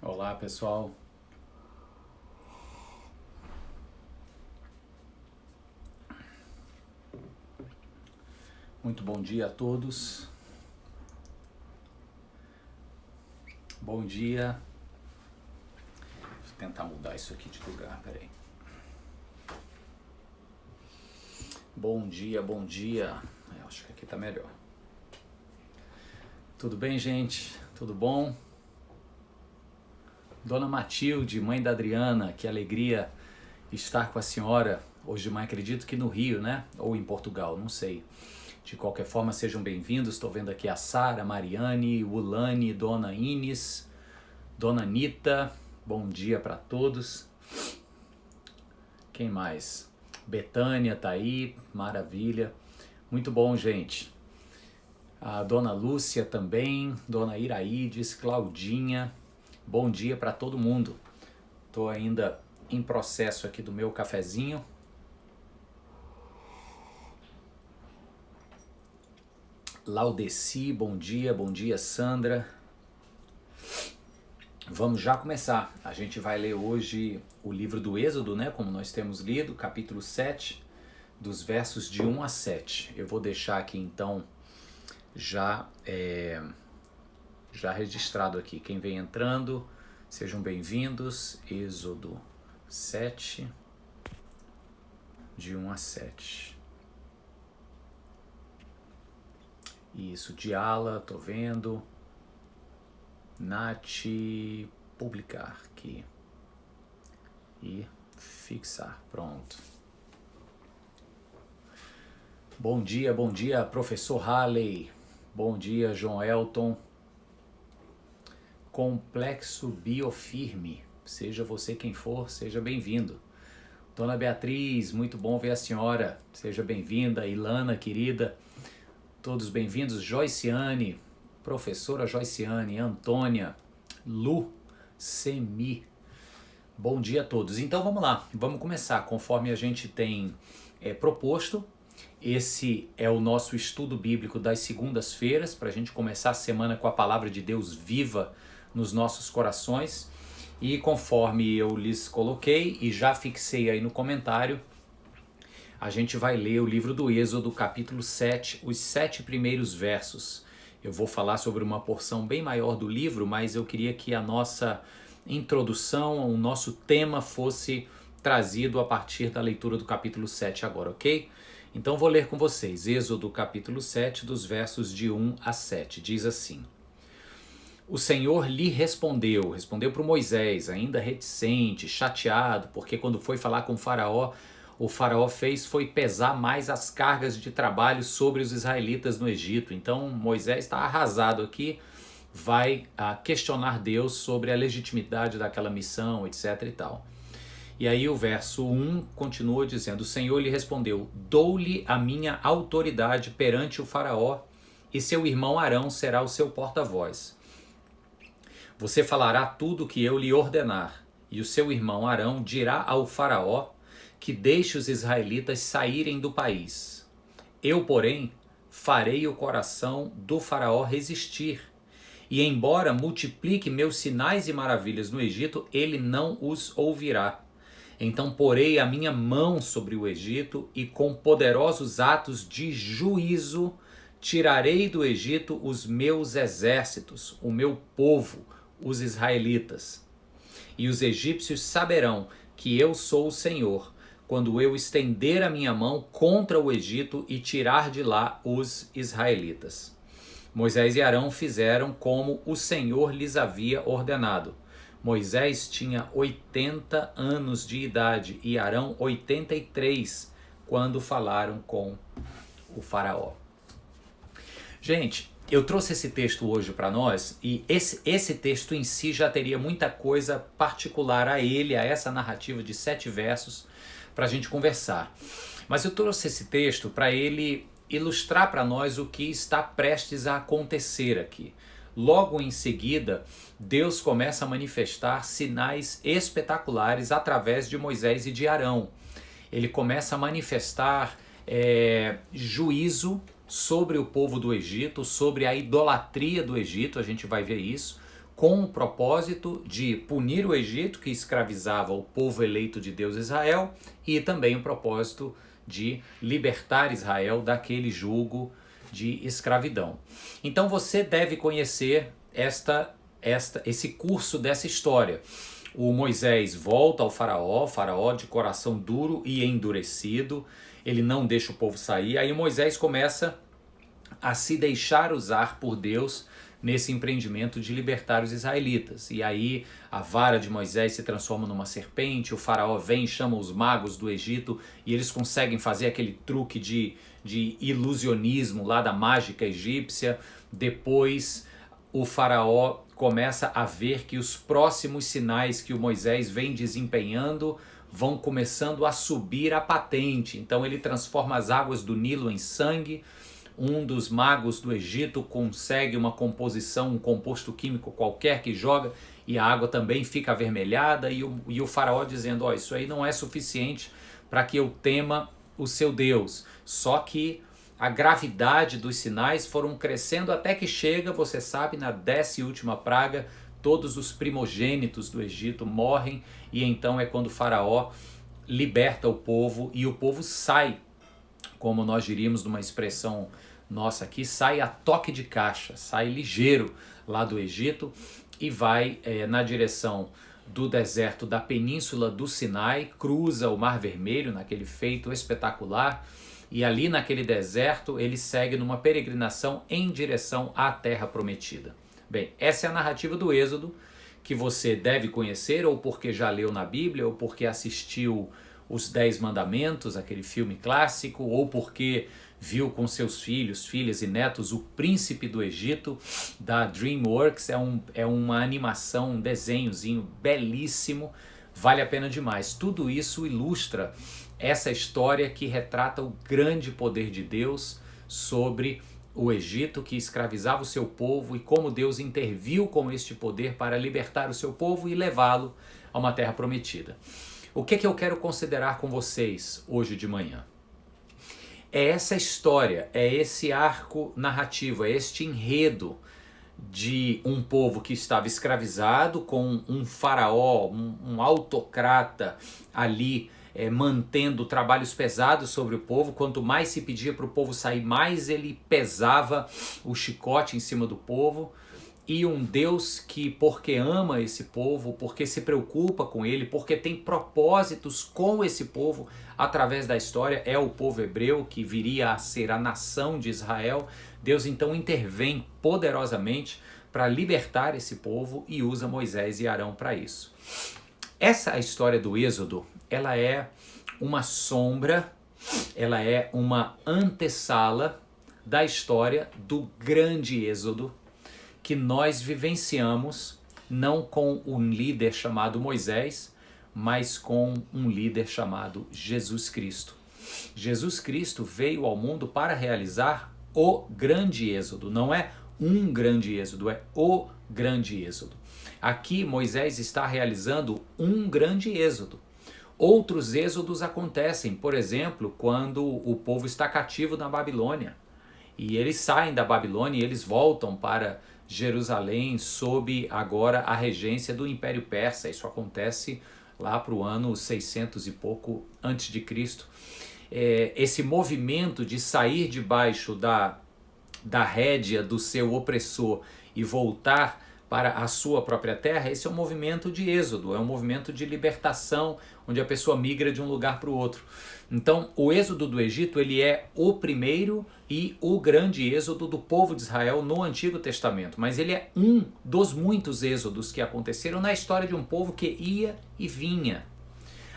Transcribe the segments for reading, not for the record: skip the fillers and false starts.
Olá, pessoal. Muito bom dia a todos. Bom dia. Deixa eu tentar mudar isso aqui de lugar, peraí. Bom dia, bom dia. Acho que aqui tá melhor. Tudo bem, gente? Tudo bom? Dona Matilde, mãe da Adriana, que alegria estar com a senhora hoje de manhã. Acredito que no Rio, né? Ou em Portugal, não sei. De qualquer forma, sejam bem-vindos. Estou vendo aqui a Sara, Mariane, Ulane, Dona Ines, Dona Anitta. Bom dia para todos. Quem mais? Betânia tá aí, maravilha. Muito bom, gente. A Dona Lúcia também, Dona Iraídes, Claudinha. Bom dia para todo mundo. Estou ainda em processo aqui do meu cafezinho. Laudeci, bom dia Sandra. Vamos já começar. A gente vai ler hoje o livro do Êxodo, né? Como nós temos lido, capítulo 7, dos versos de 1 a 7. Eu vou deixar aqui então já registrado aqui. Quem vem entrando, sejam bem-vindos. Êxodo 7, de 1 a 7. Isso, Diala, tô vendo. Nath, publicar aqui. E fixar, pronto. Bom dia, professor Halley. Bom dia, João Elton. Complexo Biofirme. Seja você quem for, seja bem-vindo. Dona Beatriz, muito bom ver a senhora. Seja bem-vinda. Ilana, querida. Todos bem-vindos. Joiciane, professora Joiciane, Antônia, Lu, Semi. Bom dia a todos. Então vamos lá, vamos começar conforme a gente tem proposto. Esse é o nosso estudo bíblico das segundas-feiras, para a gente começar a semana com a palavra de Deus viva nos nossos corações. E conforme eu lhes coloquei e já fixei aí no comentário, a gente vai ler o livro do Êxodo, capítulo 7, os 7 primeiros versos. Eu vou falar sobre uma porção bem maior do livro, mas eu queria que a nossa introdução, o nosso tema fosse trazido a partir da leitura do capítulo 7 agora, ok? Então vou ler com vocês, Êxodo capítulo 7, dos versos de 1 a 7. Diz assim: O Senhor lhe respondeu para o Moisés, ainda reticente, chateado, porque quando foi falar com o faraó foi pesar mais as cargas de trabalho sobre os israelitas no Egito. Então Moisés está arrasado aqui, vai questionar Deus sobre a legitimidade daquela missão, etc e tal. E aí o verso 1 continua dizendo: O Senhor lhe respondeu: Dou-lhe a minha autoridade perante o faraó, e seu irmão Arão será o seu porta-voz. Você falará tudo o que eu lhe ordenar, e o seu irmão Arão dirá ao faraó que deixe os israelitas saírem do país. Eu, porém, farei o coração do faraó resistir, e embora multiplique meus sinais e maravilhas no Egito, ele não os ouvirá. Então porei a minha mão sobre o Egito, e com poderosos atos de juízo tirarei do Egito os meus exércitos, o meu povo, os israelitas. E os egípcios saberão que eu sou o Senhor, quando eu estender a minha mão contra o Egito e tirar de lá os israelitas. Moisés e Arão fizeram como o Senhor lhes havia ordenado. Moisés tinha 80 anos de idade e Arão 83 quando falaram com o faraó. Gente, eu trouxe esse texto hoje para nós e esse texto em si já teria muita coisa particular a ele, a essa narrativa de 7 versos para a gente conversar. Mas eu trouxe esse texto para ele ilustrar para nós o que está prestes a acontecer aqui. Logo em seguida, Deus começa a manifestar sinais espetaculares através de Moisés e de Arão. Ele começa a manifestar juízo sobre o povo do Egito, sobre a idolatria do Egito, a gente vai ver isso, com o propósito de punir o Egito, que escravizava o povo eleito de Deus Israel, e também o propósito de libertar Israel daquele jugo de escravidão. Então você deve conhecer esse curso dessa história. O Moisés volta ao faraó, faraó de coração duro e endurecido, ele não deixa o povo sair, aí Moisés começa a se deixar usar por Deus nesse empreendimento de libertar os israelitas. E aí a vara de Moisés se transforma numa serpente, o faraó vem e chama os magos do Egito e eles conseguem fazer aquele truque de ilusionismo lá da mágica egípcia. Depois o faraó começa a ver que os próximos sinais que o Moisés vem desempenhando vão começando a subir a patente. Então ele transforma as águas do Nilo em sangue. Um dos magos do Egito consegue uma composição, um composto químico qualquer que joga e a água também fica avermelhada e o faraó dizendo, ó, isso aí não é suficiente para que eu tema o seu Deus. Só que a gravidade dos sinais foram crescendo até que chega, você sabe, na 10ª praga, todos os primogênitos do Egito morrem e então é quando o faraó liberta o povo e o povo sai, como nós diríamos numa expressão nossa aqui, sai a toque de caixa, sai ligeiro lá do Egito e vai na direção do deserto da península do Sinai, cruza o Mar Vermelho naquele feito espetacular e ali naquele deserto ele segue numa peregrinação em direção à Terra Prometida. Bem, essa é a narrativa do Êxodo que você deve conhecer ou porque já leu na Bíblia ou porque assistiu os 10 Mandamentos, aquele filme clássico, ou porque viu com seus filhos, filhas e netos O Príncipe do Egito, da DreamWorks. É uma animação, um desenhozinho belíssimo, vale a pena demais. Tudo isso ilustra essa história que retrata o grande poder de Deus sobre o Egito, que escravizava o seu povo, e como Deus interviu com este poder para libertar o seu povo e levá-lo a uma terra prometida. O que eu quero considerar com vocês hoje de manhã? É essa história, é esse arco narrativo, é este enredo de um povo que estava escravizado, com um faraó, um autocrata ali mantendo trabalhos pesados sobre o povo. Quanto mais se pedia para o povo sair, mais ele pesava o chicote em cima do povo. E um Deus que, porque ama esse povo, porque se preocupa com ele, porque tem propósitos com esse povo através da história, é o povo hebreu que viria a ser a nação de Israel. Deus então intervém poderosamente para libertar esse povo e usa Moisés e Arão para isso. Essa história do Êxodo, ela é uma sombra, ela é uma antessala da história do grande Êxodo, que nós vivenciamos não com um líder chamado Moisés, mas com um líder chamado Jesus Cristo. Jesus Cristo veio ao mundo para realizar o grande êxodo. Não é um grande êxodo, é o grande êxodo. Aqui Moisés está realizando um grande êxodo. Outros êxodos acontecem, por exemplo, quando o povo está cativo na Babilônia. E eles saem da Babilônia e eles voltam para Jerusalém sob agora a regência do Império Persa. Isso acontece lá para o ano 600 e pouco antes de Cristo. Esse movimento de sair debaixo da rédea do seu opressor e voltar para a sua própria terra, esse é um movimento de êxodo, é um movimento de libertação, onde a pessoa migra de um lugar para o outro. Então, o êxodo do Egito, ele é o primeiro e o grande êxodo do povo de Israel no Antigo Testamento, mas ele é um dos muitos êxodos que aconteceram na história de um povo que ia e vinha.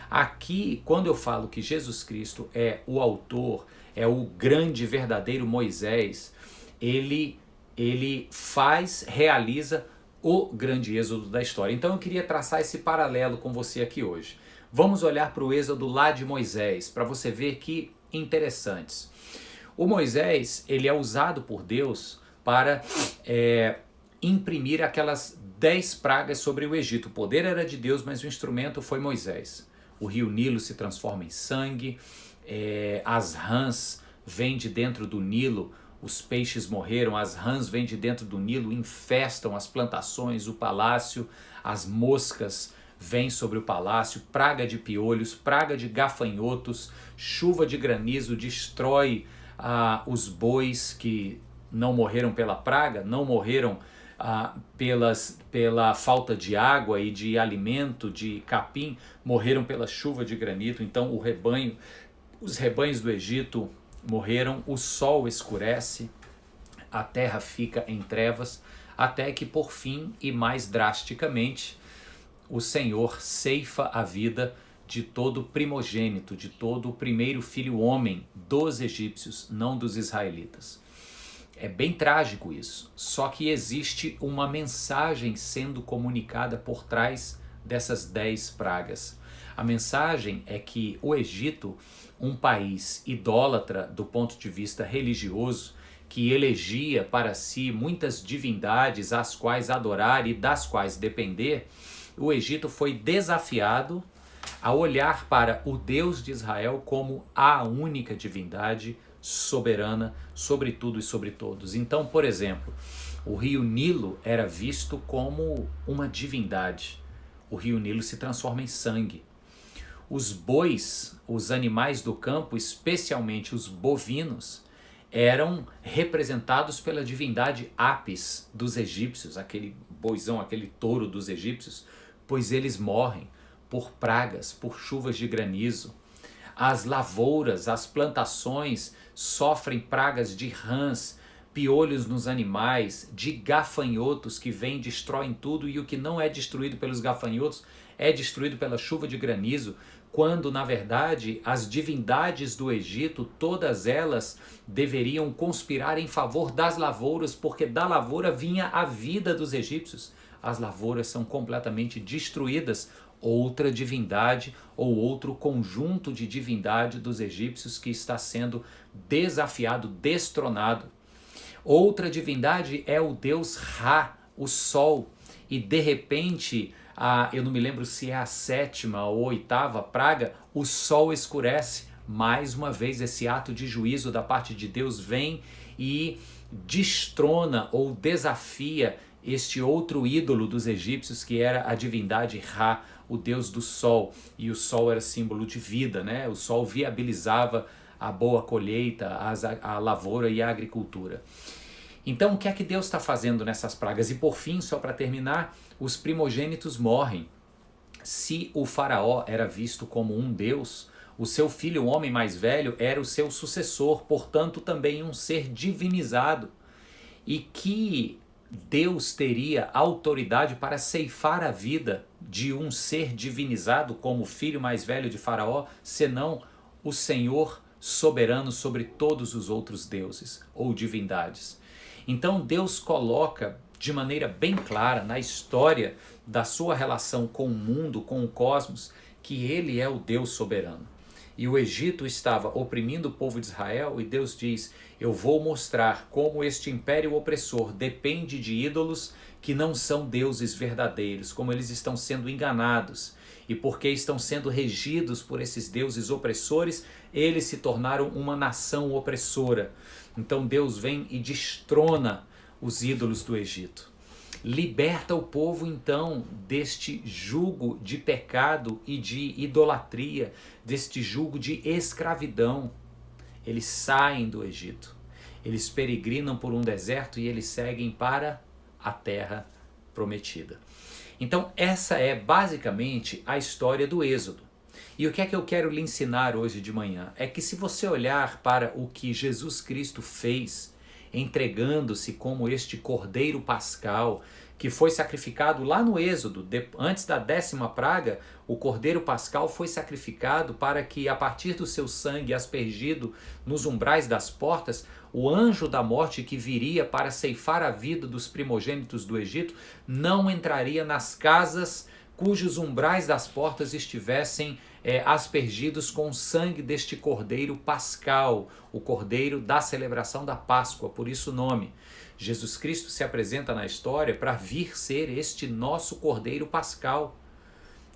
Aqui, quando eu falo que Jesus Cristo é o autor, é o grande verdadeiro Moisés, ele realiza o grande êxodo da história. Então eu queria traçar esse paralelo com você aqui hoje. Vamos olhar para o êxodo lá de Moisés, para você ver que interessantes. O Moisés, ele é usado por Deus para imprimir aquelas 10 pragas sobre o Egito. O poder era de Deus, mas o instrumento foi Moisés. O rio Nilo se transforma em sangue, as rãs vêm de dentro do Nilo, os peixes morreram, as rãs vêm de dentro do Nilo, infestam as plantações, o palácio, as moscas vêm sobre o palácio, praga de piolhos, praga de gafanhotos, chuva de granizo destrói os bois que não morreram pela praga, não morreram pela falta de água e de alimento, de capim, morreram pela chuva de granito. Então os rebanhos do Egito morreram, o sol escurece, a terra fica em trevas, até que por fim e mais drasticamente o Senhor ceifa a vida de todo primogênito, de todo o primeiro filho homem dos egípcios, não dos israelitas. É bem trágico isso, só que existe uma mensagem sendo comunicada por trás dessas 10 pragas. A mensagem é que o Egito, um país idólatra do ponto de vista religioso, que elegia para si muitas divindades às quais adorar e das quais depender, o Egito foi desafiado a olhar para o Deus de Israel como a única divindade soberana sobre tudo e sobre todos. Então, por exemplo, o rio Nilo era visto como uma divindade. O rio Nilo se transforma em sangue. Os bois, os animais do campo, especialmente os bovinos, eram representados pela divindade Apis dos egípcios, aquele boizão, aquele touro dos egípcios, pois eles morrem por pragas, por chuvas de granizo. As lavouras, as plantações sofrem pragas de rãs, piolhos nos animais, de gafanhotos que vêm e destroem tudo, e o que não é destruído pelos gafanhotos é destruído pela chuva de granizo, quando na verdade as divindades do Egito, todas elas deveriam conspirar em favor das lavouras, porque da lavoura vinha a vida dos egípcios. As lavouras são completamente destruídas. Outra divindade ou outro conjunto de divindade dos egípcios que está sendo desafiado, destronado. Outra divindade é o deus Ra, o sol, e de repente, eu não me lembro se é a 7ª ou 8ª praga, o sol escurece. Mais uma vez esse ato de juízo da parte de Deus vem e destrona ou desafia este outro ídolo dos egípcios, que era a divindade Ra, o deus do sol, e o sol era símbolo de vida, né? O sol viabilizava a boa colheita, a lavoura e a agricultura. Então, o que é que Deus está fazendo nessas pragas? E por fim, só para terminar, os primogênitos morrem. Se o faraó era visto como um deus, o seu filho, o homem mais velho, era o seu sucessor, portanto também um ser divinizado. E que Deus teria autoridade para ceifar a vida de um ser divinizado como o filho mais velho de Faraó, senão o Senhor soberano sobre todos os outros deuses ou divindades. Então Deus coloca de maneira bem clara na história da sua relação com o mundo, com o cosmos, que ele é o Deus soberano. E o Egito estava oprimindo o povo de Israel, e Deus diz: eu vou mostrar como este império opressor depende de ídolos que não são deuses verdadeiros, como eles estão sendo enganados. E porque estão sendo regidos por esses deuses opressores, eles se tornaram uma nação opressora. Então Deus vem e destrona os ídolos do Egito. Liberta o povo então deste jugo de pecado e de idolatria, deste jugo de escravidão. Eles saem do Egito, eles peregrinam por um deserto e eles seguem para a terra prometida. Então essa é basicamente a história do Êxodo. E o que é que eu quero lhe ensinar hoje de manhã? É que se você olhar para o que Jesus Cristo fez, entregando-se como este cordeiro pascal, que foi sacrificado lá no Êxodo, antes da 10ª praga, o cordeiro pascal foi sacrificado para que, a partir do seu sangue aspergido nos umbrais das portas, o anjo da morte que viria para ceifar a vida dos primogênitos do Egito não entraria nas casas cujos umbrais das portas estivessem aspergidos com o sangue deste cordeiro pascal, o cordeiro da celebração da Páscoa, por isso o nome. Jesus Cristo se apresenta na história para vir ser este nosso cordeiro pascal,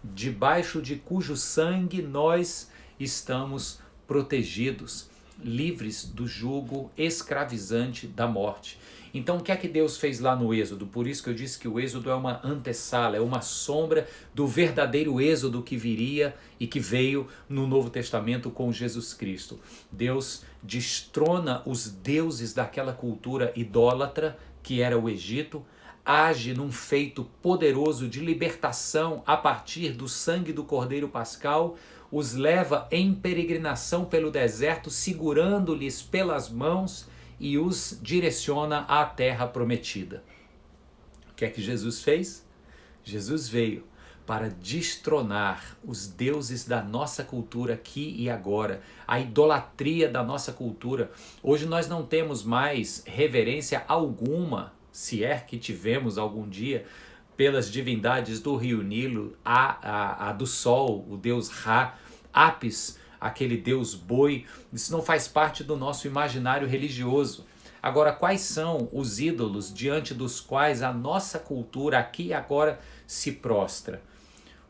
debaixo de cujo sangue nós estamos protegidos. livres do jugo escravizante da morte. Então o que é que Deus fez lá no Êxodo? Por isso que eu disse que o Êxodo é uma antessala, é uma sombra do verdadeiro Êxodo que viria e que veio no Novo Testamento com Jesus Cristo. Deus destrona os deuses daquela cultura idólatra que era o Egito, age num feito poderoso de libertação a partir do sangue do Cordeiro Pascal, os leva em peregrinação pelo deserto, segurando-lhes pelas mãos e os direciona à terra prometida. O que é que Jesus fez? Jesus veio para destronar os deuses da nossa cultura aqui e agora, a idolatria da nossa cultura. Hoje nós não temos mais reverência alguma, se é que tivemos algum dia, pelas divindades do rio Nilo, a do sol, o deus Ra, Apis, aquele deus boi. Isso não faz parte do nosso imaginário religioso. Agora, quais são os ídolos diante dos quais a nossa cultura aqui e agora se prostra?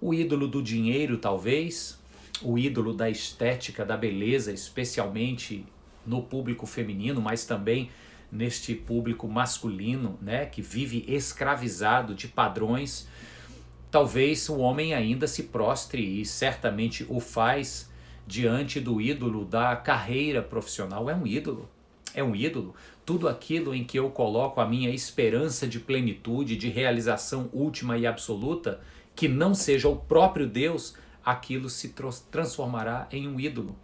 O ídolo do dinheiro, talvez, o ídolo da estética, da beleza, especialmente no público feminino, mas também neste público masculino, né, que vive escravizado de padrões. Talvez o homem ainda se prostre, e certamente o faz, diante do ídolo da carreira profissional. É um ídolo. É um ídolo. Tudo aquilo em que eu coloco a minha esperança de plenitude, de realização última e absoluta, que não seja o próprio Deus, aquilo se transformará em um ídolo.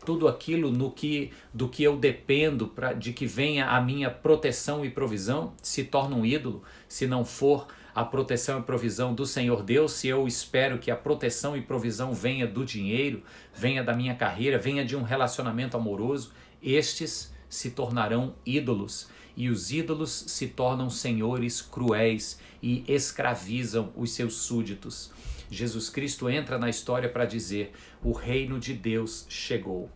Tudo aquilo do que eu dependo de que venha a minha proteção e provisão se torna um ídolo, se não for a proteção e provisão do Senhor Deus, se eu espero que a proteção e provisão venha do dinheiro, venha da minha carreira, venha de um relacionamento amoroso, estes se tornarão ídolos, e os ídolos se tornam senhores cruéis e escravizam os seus súditos. Jesus Cristo entra na história para dizer: o reino de Deus chegou.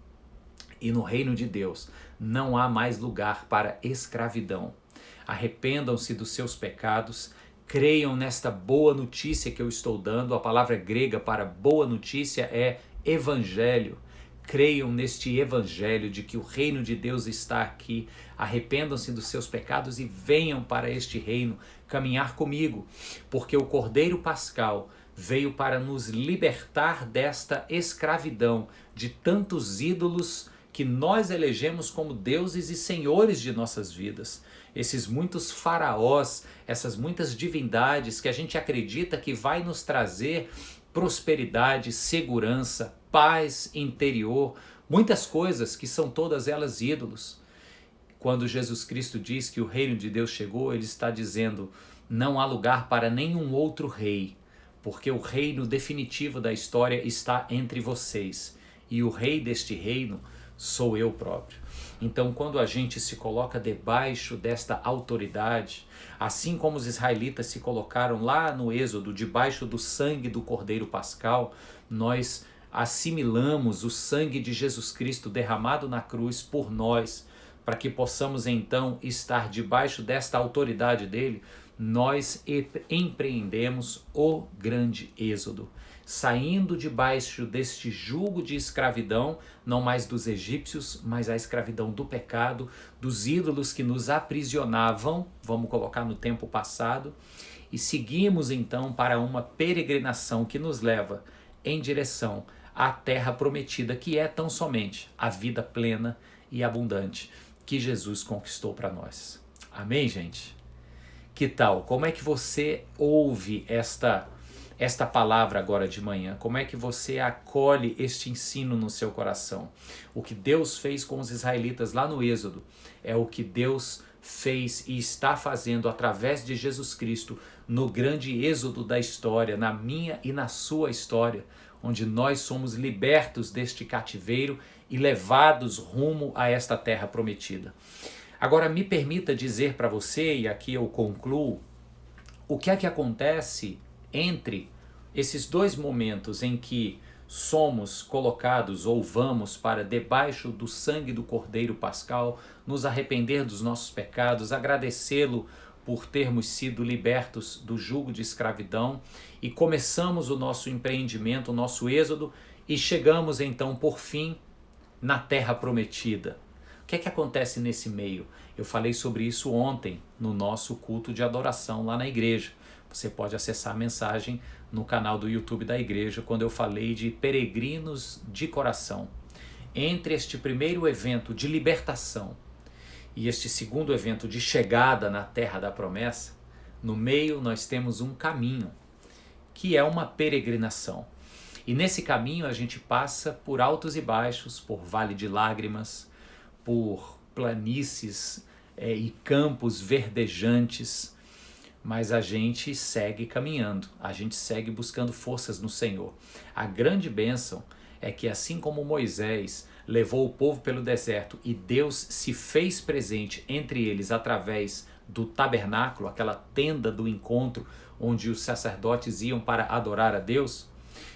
E no reino de Deus não há mais lugar para escravidão. Arrependam-se dos seus pecados, creiam nesta boa notícia que eu estou dando. A palavra grega para boa notícia é evangelho. Creiam neste evangelho de que o reino de Deus está aqui. Arrependam-se dos seus pecados e venham para este reino caminhar comigo, porque o Cordeiro Pascal veio para nos libertar desta escravidão, de tantos ídolos que nós elegemos como deuses e senhores de nossas vidas. Esses muitos faraós, essas muitas divindades que a gente acredita que vai nos trazer prosperidade, segurança, paz interior, muitas coisas que são todas elas ídolos. Quando Jesus Cristo diz que o reino de Deus chegou, ele está dizendo: não há lugar para nenhum outro rei, porque o reino definitivo da história está entre vocês, e o rei deste reino sou eu próprio. Então, quando a gente se coloca debaixo desta autoridade, assim como os israelitas se colocaram lá no Êxodo, debaixo do sangue do Cordeiro Pascal, nós assimilamos o sangue de Jesus Cristo derramado na cruz por nós, para que possamos então estar debaixo desta autoridade dele. Nós empreendemos o grande êxodo, saindo debaixo deste jugo de escravidão, não mais dos egípcios, mas a escravidão do pecado, dos ídolos que nos aprisionavam, vamos colocar no tempo passado, e seguimos então para uma peregrinação que nos leva em direção à terra prometida, que é tão somente a vida plena e abundante que Jesus conquistou para nós. Amém, gente? Que tal? Como é que você ouve esta palavra agora de manhã? Como é que você acolhe este ensino no seu coração? O que Deus fez com os israelitas lá no Êxodo é o que Deus fez e está fazendo através de Jesus Cristo no grande êxodo da história, na minha e na sua história, onde nós somos libertos deste cativeiro e levados rumo a esta terra prometida. Agora me permita dizer para você, e aqui eu concluo, o que é que acontece entre esses dois momentos em que somos colocados ou vamos para debaixo do sangue do Cordeiro Pascal, nos arrepender dos nossos pecados, agradecê-lo por termos sido libertos do jugo de escravidão e começamos o nosso empreendimento, o nosso êxodo, e chegamos então por fim na terra prometida. O que é que acontece nesse meio? Eu falei sobre isso ontem no nosso culto de adoração lá na igreja. Você pode acessar a mensagem no canal do YouTube da igreja, quando eu falei de peregrinos de coração. Entre este primeiro evento de libertação e este segundo evento de chegada na terra da promessa, no meio nós temos um caminho, que é uma peregrinação. E nesse caminho a gente passa por altos e baixos, por vale de lágrimas, por planícies e campos verdejantes, mas a gente segue caminhando, a gente segue buscando forças no Senhor. A grande bênção é que assim como Moisés levou o povo pelo deserto e Deus se fez presente entre eles através do tabernáculo, aquela tenda do encontro onde os sacerdotes iam para adorar a Deus,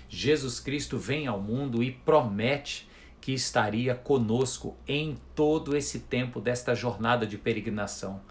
Jesus Cristo vem ao mundo e promete que estaria conosco em todo esse tempo desta jornada de peregrinação.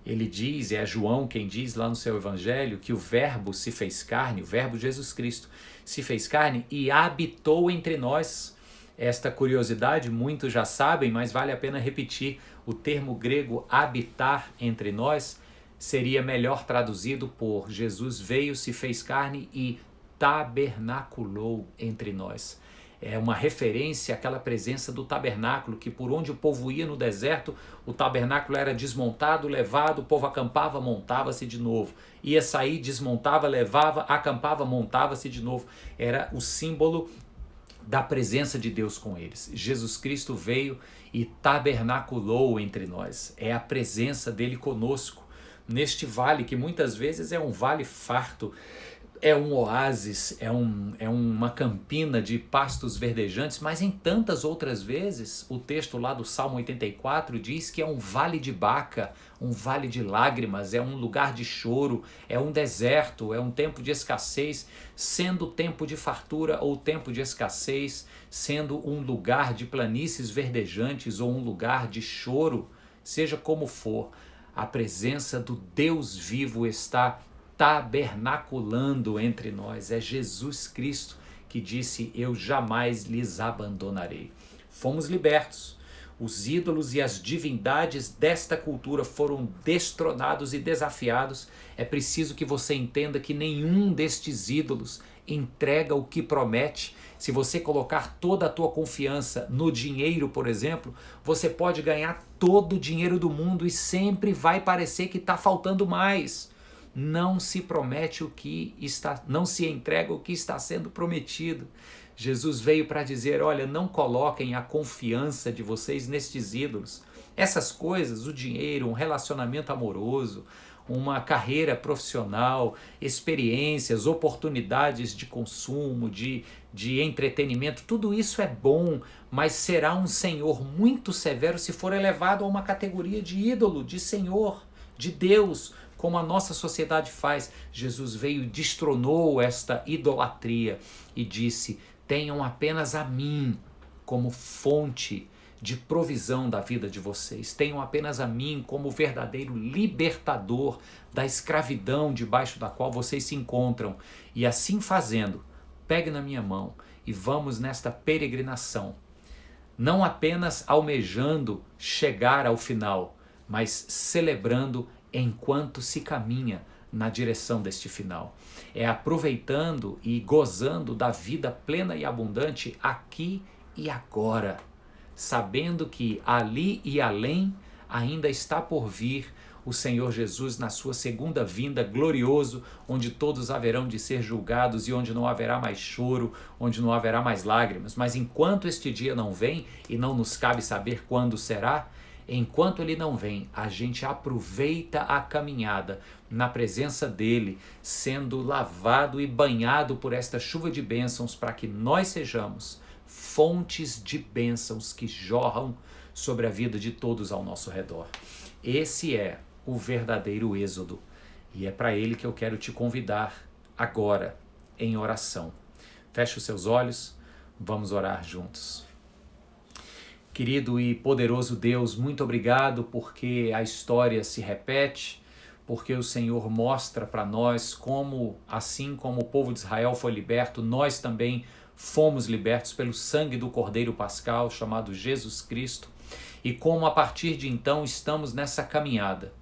Ele diz, é João quem diz lá no seu evangelho, que o verbo se fez carne, o verbo Jesus Cristo se fez carne e habitou entre nós. Esta curiosidade muitos já sabem, mas vale a pena repetir. O termo grego habitar entre nós seria melhor traduzido por Jesus veio, se fez carne e tabernaculou entre nós. É uma referência àquela presença do tabernáculo, que por onde o povo ia no deserto, o tabernáculo era desmontado, levado, o povo acampava, montava-se de novo. Ia sair, desmontava, levava, acampava, montava-se de novo. Era o símbolo da presença de Deus com eles. Jesus Cristo veio e tabernaculou entre nós. É a presença dele conosco, neste vale, que muitas vezes é um vale farto, é um oásis, é uma campina de pastos verdejantes, mas em tantas outras vezes, o texto lá do Salmo 84 diz que é um vale de Baca, um vale de lágrimas, é um lugar de choro, é um deserto, é um tempo de escassez, sendo tempo de fartura ou tempo de escassez, sendo um lugar de planícies verdejantes ou um lugar de choro, seja como for, a presença do Deus vivo está tabernaculando entre nós. É Jesus Cristo que disse, eu jamais lhes abandonarei. Fomos libertos. Os ídolos e as divindades desta cultura foram destronados e desafiados. É preciso que você entenda que nenhum destes ídolos entrega o que promete. Se você colocar toda a tua confiança no dinheiro, por exemplo, você pode ganhar todo o dinheiro do mundo e sempre vai parecer que está faltando mais. Não se promete não se entrega o que está sendo prometido. Jesus veio para dizer, olha, não coloquem a confiança de vocês nestes ídolos. Essas coisas, o dinheiro, um relacionamento amoroso, uma carreira profissional, experiências, oportunidades de consumo, de entretenimento, tudo isso é bom, mas será um Senhor muito severo se for elevado a uma categoria de ídolo, de Senhor, de Deus, como a nossa sociedade faz. Jesus veio e destronou esta idolatria e disse, tenham apenas a mim como fonte de provisão da vida de vocês. Tenham apenas a mim como verdadeiro libertador da escravidão debaixo da qual vocês se encontram. E assim fazendo, pegue na minha mão e vamos nesta peregrinação, não apenas almejando chegar ao final, mas celebrando enquanto se caminha na direção deste final. É aproveitando e gozando da vida plena e abundante aqui e agora, sabendo que ali e além ainda está por vir o Senhor Jesus na sua segunda vinda, glorioso, onde todos haverão de ser julgados e onde não haverá mais choro, onde não haverá mais lágrimas. Mas enquanto este dia não vem, e não nos cabe saber quando será, enquanto ele não vem, a gente aproveita a caminhada na presença dele, sendo lavado e banhado por esta chuva de bênçãos, para que nós sejamos fontes de bênçãos que jorram sobre a vida de todos ao nosso redor. Esse é o verdadeiro êxodo, e é para ele que eu quero te convidar agora em oração. Feche os seus olhos, vamos orar juntos. Querido e poderoso Deus, muito obrigado porque a história se repete, porque o Senhor mostra para nós como, assim como o povo de Israel foi liberto, nós também fomos libertos pelo sangue do Cordeiro Pascal, chamado Jesus Cristo, e como a partir de então estamos nessa caminhada.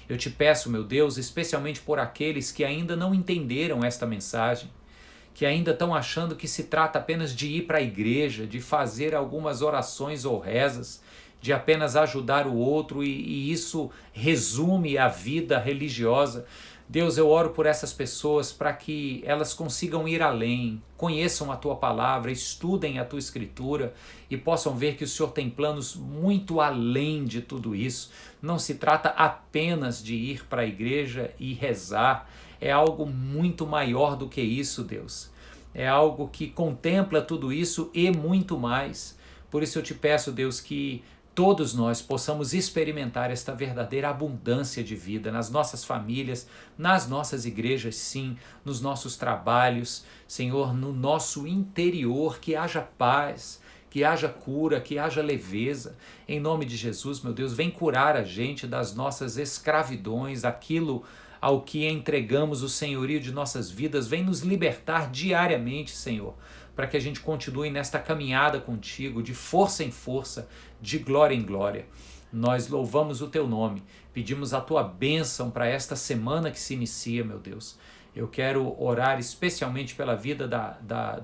Eu te peço, meu Deus, especialmente por aqueles que ainda não entenderam esta mensagem, que ainda estão achando que se trata apenas de ir para a igreja, de fazer algumas orações ou rezas, de apenas ajudar o outro e isso resume a vida religiosa. Deus, eu oro por essas pessoas para que elas consigam ir além, conheçam a Tua palavra, estudem a Tua Escritura e possam ver que o Senhor tem planos muito além de tudo isso. Não se trata apenas de ir para a igreja e rezar, é algo muito maior do que isso, Deus. É algo que contempla tudo isso e muito mais. Por isso eu te peço, Deus, que todos nós possamos experimentar esta verdadeira abundância de vida nas nossas famílias, nas nossas igrejas, sim, nos nossos trabalhos, Senhor, no nosso interior, que haja paz, que haja cura, que haja leveza. Em nome de Jesus, meu Deus, vem curar a gente das nossas escravidões, aquilo ao que entregamos o senhorio de nossas vidas, vem nos libertar diariamente, Senhor, para que a gente continue nesta caminhada contigo, de força em força, de glória em glória. Nós louvamos o teu nome, pedimos a tua bênção para esta semana que se inicia, meu Deus. Eu quero orar especialmente pela vida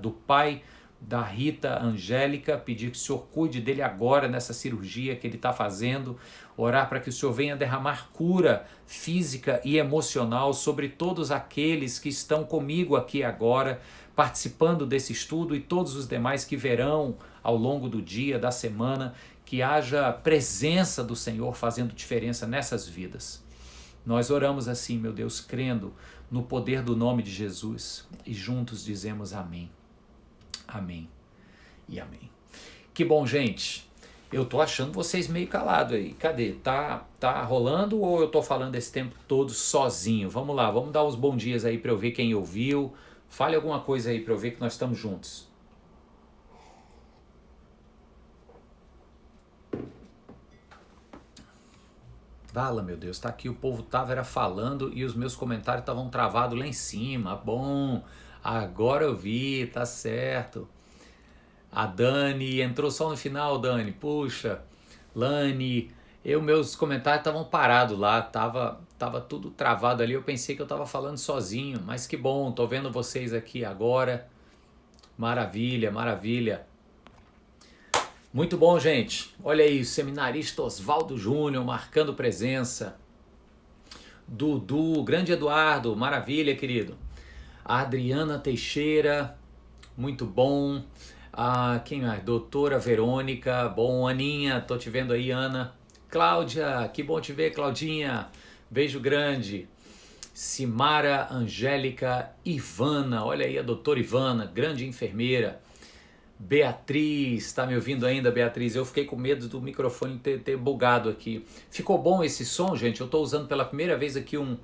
do pai da Rita Angélica, pedir que o Senhor cuide dele agora nessa cirurgia que ele está fazendo, orar para que o Senhor venha derramar cura física e emocional sobre todos aqueles que estão comigo aqui agora, participando desse estudo e todos os demais que verão ao longo do dia, da semana, que haja presença do Senhor fazendo diferença nessas vidas. Nós oramos assim, meu Deus, crendo no poder do nome de Jesus e juntos dizemos amém. Amém e amém. Que bom, gente. Eu tô achando vocês meio calados aí. Cadê? Tá rolando ou eu tô falando esse tempo todo sozinho? Vamos lá, vamos dar os bons dias aí para eu ver quem ouviu. Fale alguma coisa aí para eu ver que nós estamos juntos. Fala, meu Deus, tá aqui, o povo tava falando e os meus comentários estavam travados lá em cima. Bom, agora eu vi, tá certo. A Dani entrou só no final, Dani. Puxa, Lani, meus comentários estavam parados lá, tava tudo travado ali. Eu pensei que eu tava falando sozinho, mas que bom, tô vendo vocês aqui agora. Maravilha, maravilha. Muito bom, gente. Olha aí, o seminarista Oswaldo Júnior marcando presença. Dudu, grande Eduardo, maravilha, querido. A Adriana Teixeira, muito bom. Quem mais? Doutora Verônica, bom. Aninha, tô te vendo aí, Ana. Cláudia, que bom te ver, Claudinha. Beijo grande. Simara Angélica Ivana, olha aí a doutora Ivana, grande enfermeira. Beatriz, tá me ouvindo ainda, Beatriz? Eu fiquei com medo do microfone ter bugado aqui. Ficou bom esse som, gente? Eu tô usando pela primeira vez aqui um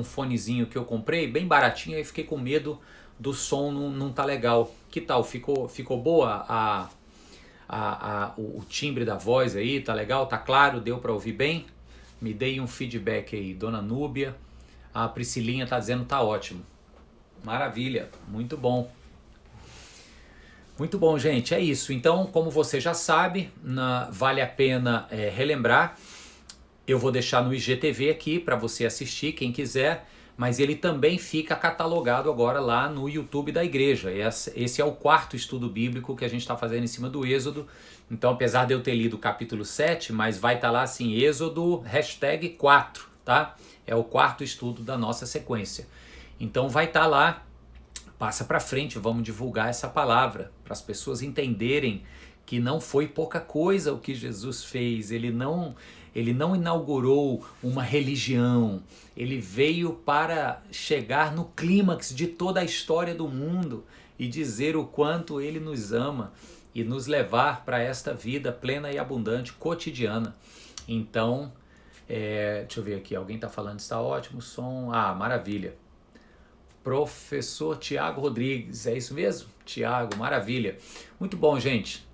fonezinho que eu comprei, bem baratinho, aí fiquei com medo do som não tá legal. Que tal? Ficou boa o timbre da voz aí? Tá legal? Tá claro? Deu para ouvir bem? Me dei um feedback aí, dona Núbia. A Priscilinha tá dizendo tá ótimo. Maravilha, muito bom. Muito bom, gente, é isso. Então, como você já sabe, vale a pena relembrar. Eu vou deixar no IGTV aqui para você assistir, quem quiser, mas ele também fica catalogado agora lá no YouTube da igreja. Esse é o quarto estudo bíblico que a gente está fazendo em cima do Êxodo. Então, apesar de eu ter lido o capítulo 7, mas vai estar lá assim, Êxodo #4, tá? É o quarto estudo da nossa sequência. Então vai estar lá. Passa para frente, vamos divulgar essa palavra para as pessoas entenderem que não foi pouca coisa o que Jesus fez. Ele não inaugurou uma religião, ele veio para chegar no clímax de toda a história do mundo e dizer o quanto ele nos ama e nos levar para esta vida plena e abundante, cotidiana. Então, deixa eu ver aqui, alguém está falando, está ótimo o som, maravilha. Professor Tiago Rodrigues, é isso mesmo? Tiago, maravilha. Muito bom, gente.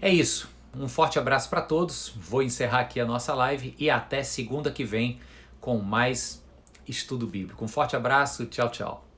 É isso. Um forte abraço para todos. Vou encerrar aqui a nossa live e até segunda que vem com mais estudo bíblico. Um forte abraço. Tchau, tchau.